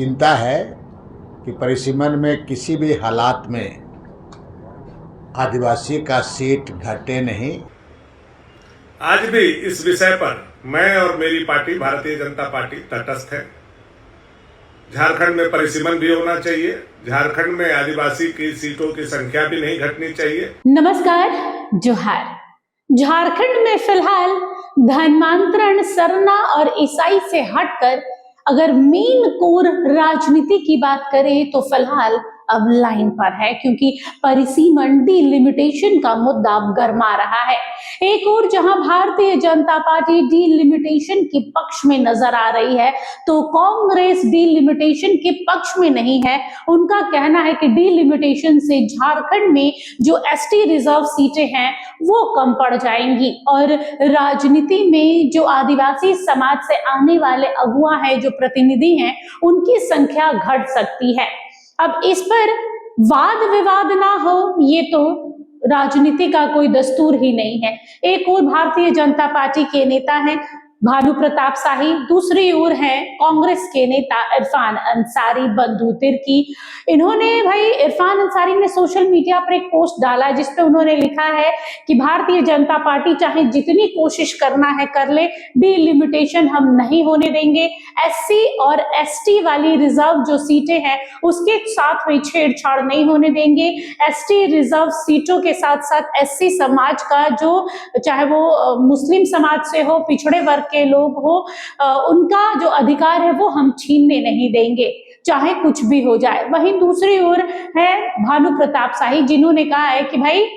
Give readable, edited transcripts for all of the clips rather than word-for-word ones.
चिंता है कि परिसीमन में किसी भी हालात में आदिवासी का सीट घटे नहीं। आज भी इस विषय पर मैं और मेरी पार्टी भारतीय जनता पार्टी तटस्थ है। झारखंड में परिसीमन भी होना चाहिए। झारखंड में आदिवासी की सीटों की संख्या भी नहीं घटनी चाहिए। नमस्कार, जोहार। झारखंड में फिलहाल धर्मांतरण, सरना और ईसाई से हटकर अगर मेन कोर राजनीति की बात करें तो फिलहाल अब लाइन पर है, क्योंकि परिसीमन डिलिमिटेशन का मुद्दा गरमा रहा है। एक और जहां भारतीय जनता पार्टी डिलिमिटेशन के पक्ष में नजर आ रही है, तो कांग्रेस डिलिमिटेशन के पक्ष में नहीं है। उनका कहना है कि डिलिमिटेशन से झारखंड में जो एसटी रिजर्व सीटें हैं वो कम पड़ जाएंगी और राजनीति में जो आदिवासी समाज से आने वाले अगुआ हैं, जो प्रतिनिधि हैं, उनकी संख्या घट सकती है। अब इस पर वाद विवाद ना हो, ये तो राजनीति का कोई दस्तूर ही नहीं है। एक और भारतीय जनता पार्टी के नेता हैं भानु प्रताप शाही, दूसरी ओर है कांग्रेस के नेता इरफान अंसारी, बंधु तिर्की। इन्होंने इरफान अंसारी ने सोशल मीडिया पर एक पोस्ट डाला जिसपे उन्होंने लिखा है कि भारतीय जनता पार्टी चाहे जितनी कोशिश करना है कर ले, डिलिमिटेशन हम नहीं होने देंगे। एससी और एसटी वाली रिजर्व जो सीटें हैं उसके साथ में छेड़छाड़ नहीं होने देंगे। एसटी रिजर्व सीटों के साथ साथ एससी समाज का, जो चाहे वो मुस्लिम समाज से हो, पिछड़े वर्ग के लोग हो, उनका जो अधिकार है वो हम छीनने नहीं देंगे, चाहे कुछ भी हो जाए। वहीं दूसरी ओर है भानु प्रताप शाही, जिन्होंने कहा है कि भाई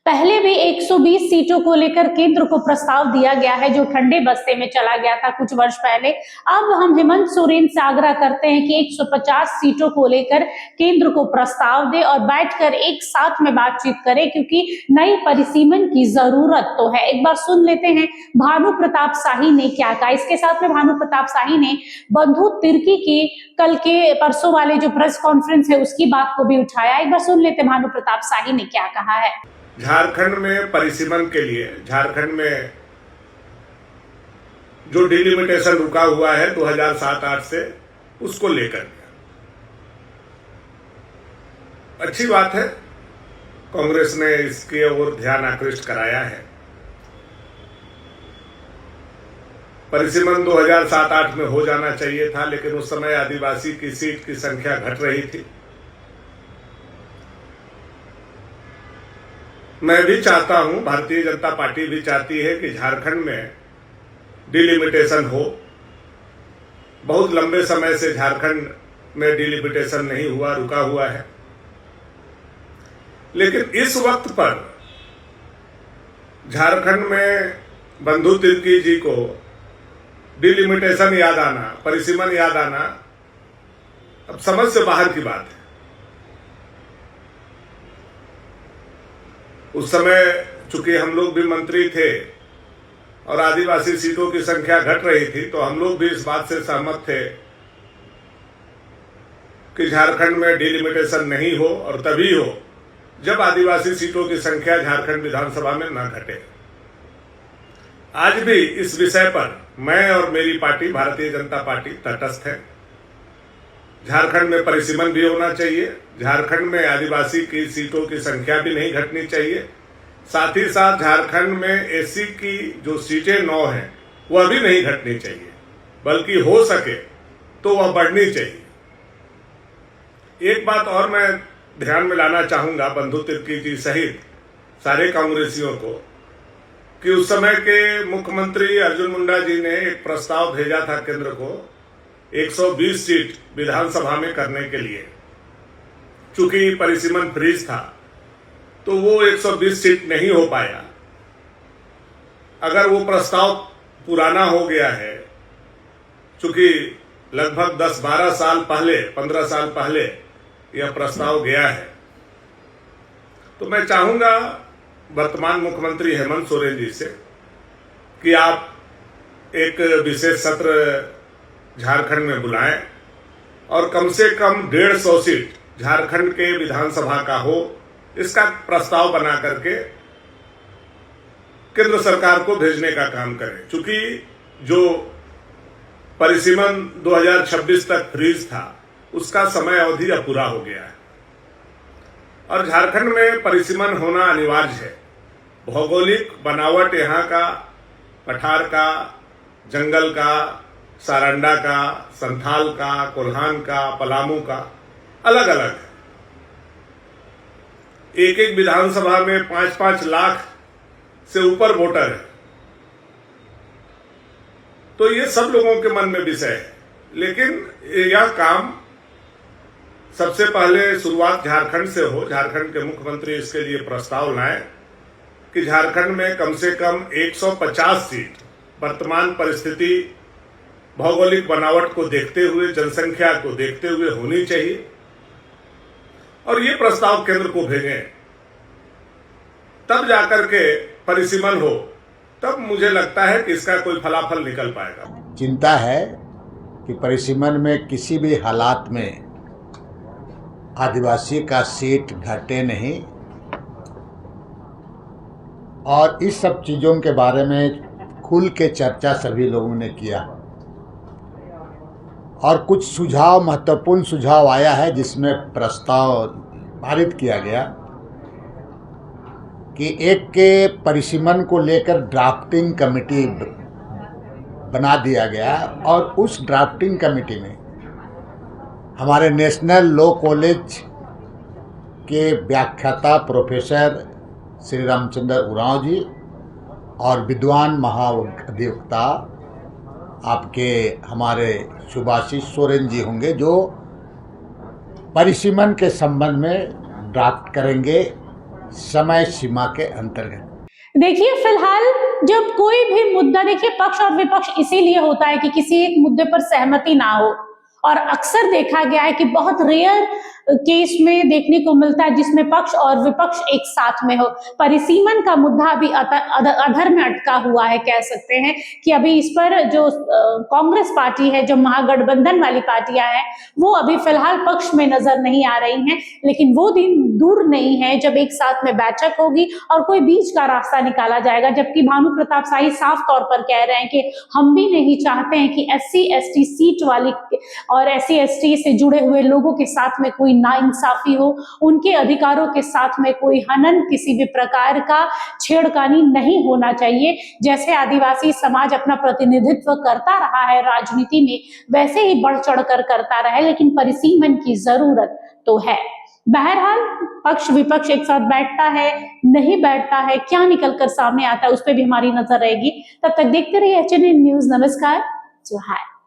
पहले भी 120 सीटों को लेकर केंद्र को प्रस्ताव दिया गया है, जो ठंडे बस्ते में चला गया था कुछ वर्ष पहले। अब हम हेमंत सोरेन से आग्रह करते हैं कि 150 सीटों को लेकर केंद्र को प्रस्ताव दे और बैठकर एक साथ में बातचीत करें, क्योंकि नई परिसीमन की जरूरत तो है। एक बार सुन लेते हैं भानु प्रताप शाही ने क्या कहा। इसके साथ में भानु प्रताप शाही ने बंधु तिर्की की कल के परसों वाले जो प्रेस कॉन्फ्रेंस है उसकी बात को भी उठाया। एक बार सुन लेते हैं भानु प्रताप शाही ने क्या कहा है। झारखंड में परिसीमन के लिए, झारखंड में जो डिलिमिटेशन रुका हुआ है 2007-8 से, उसको लेकर अच्छी बात है, कांग्रेस ने इसकी ओर ध्यान आकृष्ट कराया है। परिसीमन 2007-8 में हो जाना चाहिए था, लेकिन उस समय आदिवासी की सीट की संख्या घट रही थी। मैं भी चाहता हूं, भारतीय जनता पार्टी भी चाहती है कि झारखंड में डिलिमिटेशन हो। बहुत लंबे समय से झारखंड में डिलिमिटेशन नहीं हुआ, रुका हुआ है। लेकिन इस वक्त पर झारखंड में बंधु तिर्की जी को डिलिमिटेशन याद आना, परिसीमन याद आना अब समझ से बाहर की बात है। उस समय चूंकि हम लोग भी मंत्री थे और आदिवासी सीटों की संख्या घट रही थी, तो हम लोग भी इस बात से सहमत थे कि झारखंड में डिलिमिटेशन नहीं हो और तभी हो जब आदिवासी सीटों की संख्या झारखंड विधानसभा में न घटे। आज भी इस विषय पर मैं और मेरी पार्टी भारतीय जनता पार्टी तटस्थ है। झारखंड में परिसीमन भी होना चाहिए। झारखंड में आदिवासी की सीटों की संख्या भी नहीं घटनी चाहिए। साथ ही साथ झारखंड में एससी की जो सीटें 9 हैं वह भी नहीं घटनी चाहिए, बल्कि हो सके तो वह बढ़नी चाहिए। एक बात और मैं ध्यान में लाना चाहूंगा बंधु तिर्की जी सहित सारे कांग्रेसियों को, कि उस समय के मुख्यमंत्री अर्जुन मुंडा जी ने एक प्रस्ताव भेजा था केंद्र को 120 सीट विधानसभा में करने के लिए। चूंकि परिसीमन फ्रीज था तो वो 120 सीट नहीं हो पाया। अगर वो प्रस्ताव पुराना हो गया है, चूंकि लगभग 10-12 साल पहले, 15 साल पहले यह प्रस्ताव गया है, तो मैं चाहूंगा वर्तमान मुख्यमंत्री हेमंत सोरेन जी से कि आप एक विशेष सत्र झारखंड में बुलाएं और कम से कम 150 सीट झारखंड के विधानसभा का हो, इसका प्रस्ताव बना करके केंद्र सरकार को भेजने का काम करें। चूंकि जो परिसीमन 2026 तक फ्रीज था, उसका समय अवधि अब पूरा हो गया है और झारखंड में परिसीमन होना अनिवार्य है। भौगोलिक बनावट यहाँ का, पठार का, जंगल का, सारंडा का, संथाल का, कोल्हान का, पलामू का अलग अलग है। एक एक विधानसभा में 5-5 लाख से ऊपर वोटर है, तो ये सब लोगों के मन में विषय है। लेकिन यह काम सबसे पहले शुरुआत झारखंड से हो। झारखंड के मुख्यमंत्री इसके लिए प्रस्ताव लाएं कि झारखंड में कम से कम 150 सीट वर्तमान परिस्थिति, भौगोलिक बनावट को देखते हुए, जनसंख्या को देखते हुए होनी चाहिए और ये प्रस्ताव केंद्र को भेजें, तब जाकर के परिसीमन हो। तब मुझे लगता है कि इसका कोई फलाफल निकल पाएगा। चिंता है कि परिसीमन में किसी भी हालात में आदिवासी का सीट घटे नहीं और इस सब चीज़ों के बारे में खुल के चर्चा सभी लोगों ने किया और कुछ सुझाव, महत्वपूर्ण सुझाव आया है जिसमें प्रस्ताव पारित किया गया कि एक के परिसीमन को लेकर ड्राफ्टिंग कमेटी बना दिया गया और उस ड्राफ्टिंग कमेटी में हमारे नेशनल लॉ कॉलेज के व्याख्याता प्रोफेसर श्री रामचंद्र उरांव जी और विद्वान महाअधिवक्ता आपके हमारे सुभाषिष सोरेन जी होंगे, जो परिसीमन के संबंध में ड्राफ्ट करेंगे समय सीमा के अंतर्गत। देखिए, फिलहाल जब कोई भी मुद्दा, देखिए पक्ष और विपक्ष इसीलिए होता है कि किसी एक मुद्दे पर सहमति ना हो और अक्सर देखा गया है कि बहुत रेयर केस में देखने को मिलता है जिसमें पक्ष और विपक्ष एक साथ में हो। परिसीमन का मुद्दा अभी अधर में अटका हुआ है, कह सकते हैं कि अभी इस पर जो कांग्रेस पार्टी है, जो महागठबंधन वाली पार्टियां हैं, वो अभी फिलहाल पक्ष में नजर नहीं आ रही हैं। लेकिन वो दिन दूर नहीं है जब एक साथ में बैठक होगी और कोई बीच का रास्ता निकाला जाएगा। जबकि भानु प्रताप शाही साफ तौर पर कह रहे हैं कि हम भी नहीं चाहते हैं कि SC/ST सीट वाली और SC/ST से जुड़े हुए लोगों के साथ में कोई नाइंसाफी हो, उनके अधिकारों के साथ में कोई हनन, किसी भी प्रकार का छेड़खानी नहीं होना चाहिए। जैसे आदिवासी समाज अपना प्रतिनिधित्व करता रहा है राजनीति में, वैसे ही बढ़ चढ़ कर करता रहे, लेकिन परिसीमन की जरूरत तो है। बहरहाल पक्ष विपक्ष एक साथ बैठता है, नहीं बैठता है, क्या निकल कर सामने आता है, उस पर भी हमारी नजर रहेगी। तब तक देखते रहिए HNN न्यूज। नमस्कार, जोहार।